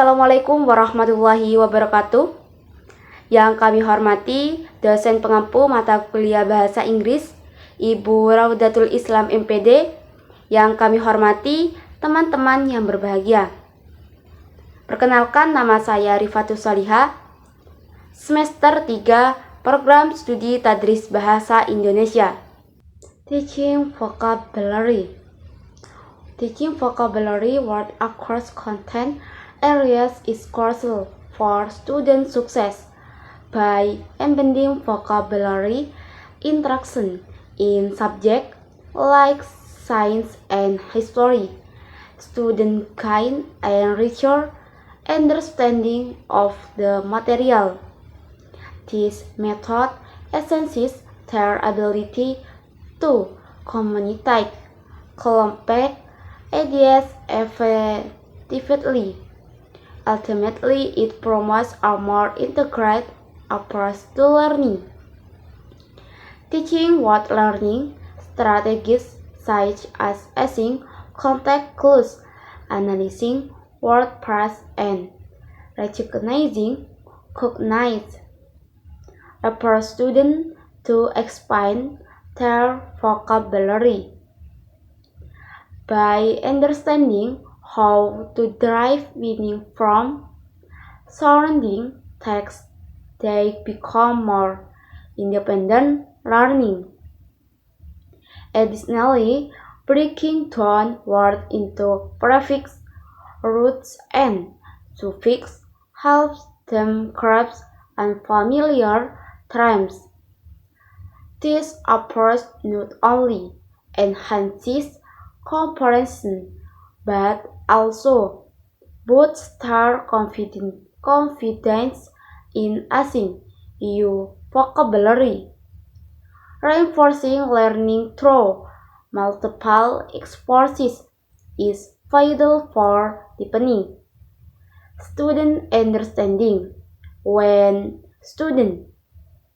Assalamualaikum warahmatullahi wabarakatuh. Yang kami hormati dosen pengampu mata kuliah Bahasa Inggris, Ibu Raudatul Islam MPD. Yang kami hormati teman-teman yang berbahagia. Perkenalkan, nama saya Rifatus Salihah, semester 3 Program Studi Tadris Bahasa Indonesia. Teaching vocabulary. Teaching vocabulary word across content areas is crucial for student success by embedding vocabulary interaction in subjects like science and history. Students gain a richer understanding of the material. This method enhances their ability to communicate complex ideas effectively. Ultimately, it promotes a more integrated approach to learning. Teaching word learning strategies such as asking context clues, analyzing word pairs, and recognizing cognites allow students to expand their vocabulary. By understanding how to derive meaning from surrounding text, they become more independent learning. Additionally, breaking down words into prefix, roots, and suffix helps them grasp unfamiliar terms. This approach not only enhances comprehension but also boosts their confidence in asking new vocabulary. Reinforcing learning through multiple exposures is vital for deepening student understanding. When student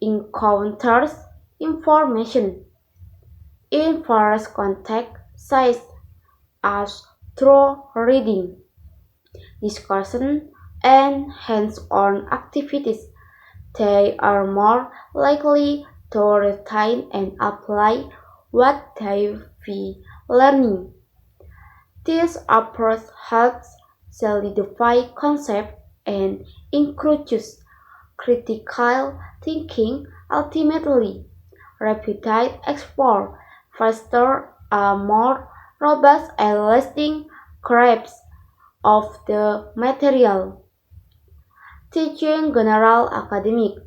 encounters information in various contexts such as through reading, discussion, and hands-on activities, they are more likely to retain and apply what they've been learning. This approach helps solidify concepts and encourages critical thinking. Ultimately, repeated explore foster a more robust and lasting grasp of the material. Teaching general academic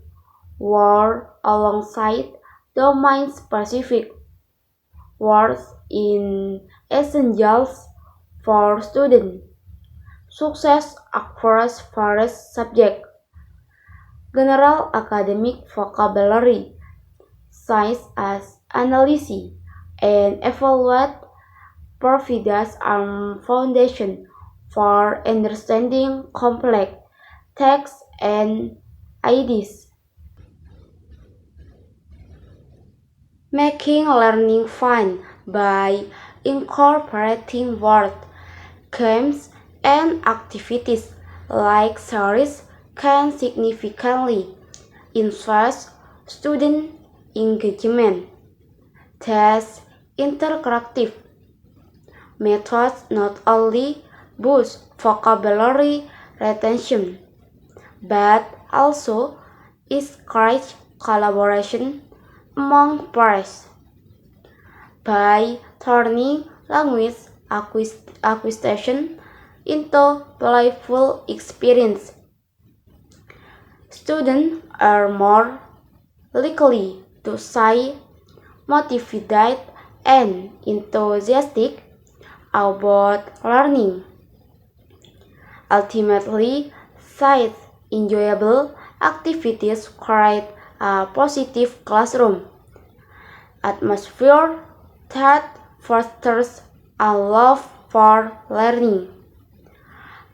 work alongside domain-specific works is essential for student success across various subjects. General academic vocabulary, such as analysis and evaluate, provides a foundation for understanding complex texts and ideas. Making learning fun by incorporating word games and activities like series can significantly enhance student engagement. Thus, interactive methods not only boost vocabulary retention, but also encourage collaboration among peers. By turning language acquisition into playful experience, students are more likely to stay motivated and enthusiastic about learning. Ultimately, such enjoyable activities create a positive classroom atmosphere that fosters a love for learning,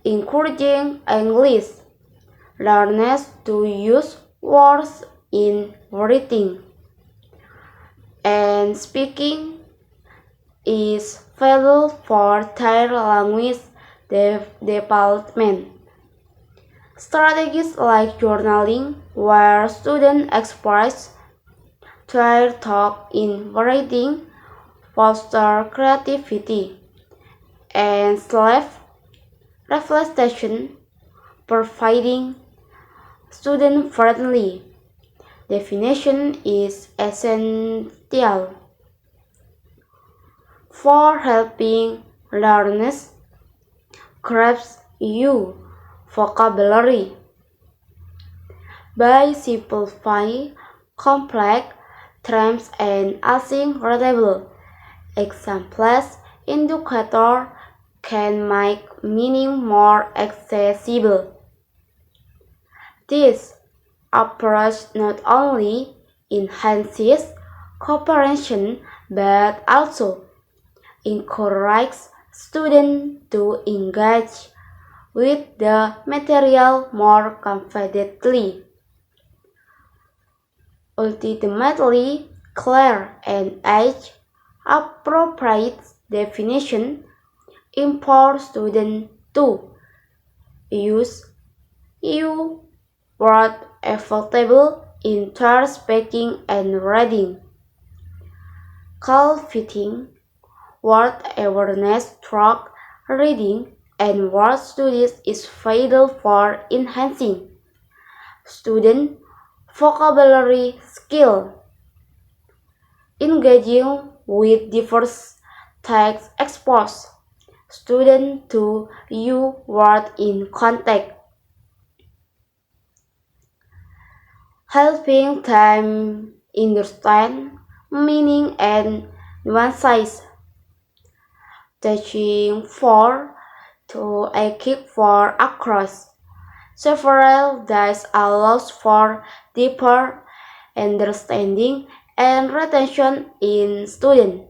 encouraging English learners to use words in writing and speaking is vital for their language development. Strategies like journaling, where students express their thoughts in writing, foster creativity, and self-reflection, providing student-friendly definition is essential for helping learners grasp new vocabulary by simplifying complex terms and using readable examples. Educators can make meaning more accessible. This approach not only enhances cooperation but also encourages students to engage with the material more confidently. Ultimately, clear and age-appropriate definition empower students to use new words effectively in their speaking and reading. Cultivating word awareness through reading and word studies is vital for enhancing student vocabulary skill. Engaging with diverse texts exposes students to new words in context, helping them understand meaning and nuances. Teaching for to equip for across several days allows for deeper understanding and retention in students.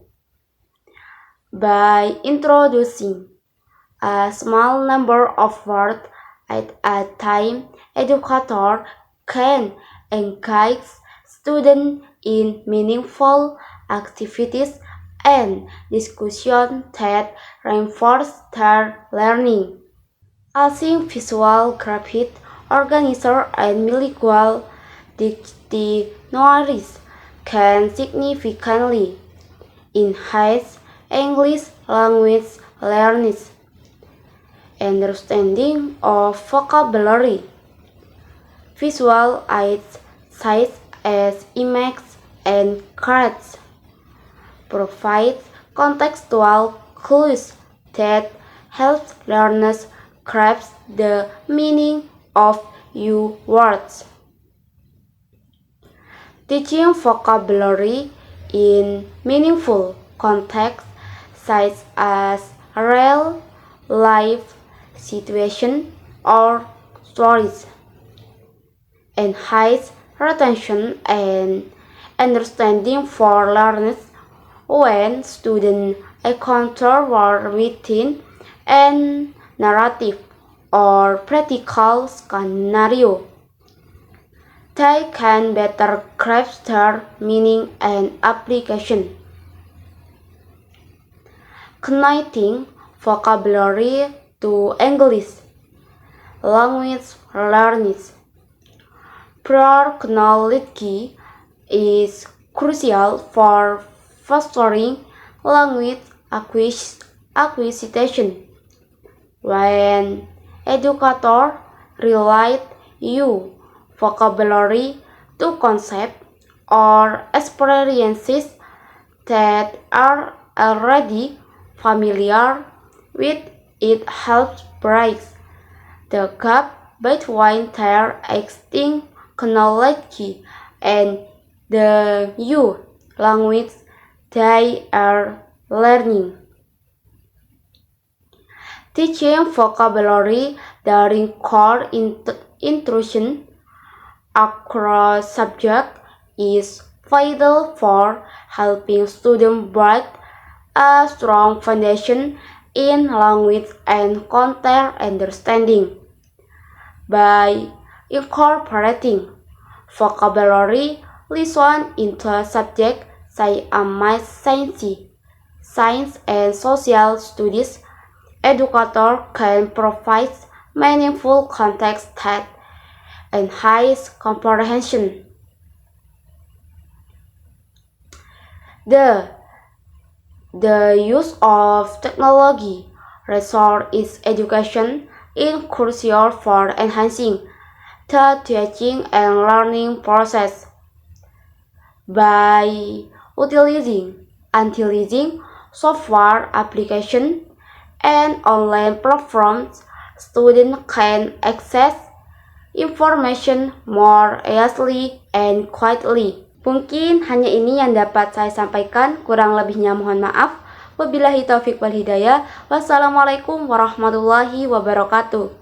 By introducing a small number of words at a time, educators can engage students in meaningful activities and discussion that reinforce their learning. Using visual graphic organizer and bilingual dictionaries can significantly enhance English language learning, understanding of vocabulary. Visual aids such as images and cards provide contextual clues that help learners grasp the meaning of new words. Teaching vocabulary in meaningful contexts such as real-life situations or stories enhance retention and understanding for learners when students encounter words within a narrative or practical scenario. They can better grasp their meaning and application. Connecting vocabulary to English language learning. Prior knowledge is crucial for fostering language acquisition. When educators relate new vocabulary to concepts or experiences that are already familiar with, it helps break the gap between their existing knowledge and the new language they are learning. Teaching vocabulary during core intrusion across subjects is vital for helping students build a strong foundation in language and content understanding. By incorporating vocabulary lesson into subjects such as math, science, and social studies, educators can provide meaningful context that enhance comprehension. The The use of technology resource education is crucial for enhancing the teaching and learning process. By utilizing software application and online platforms, students can access information more easily and quickly. Mungkin hanya ini yang dapat saya sampaikan, kurang lebihnya mohon maaf. Wabillahi taufik wal hidayah. Wassalamualaikum warahmatullahi wabarakatuh.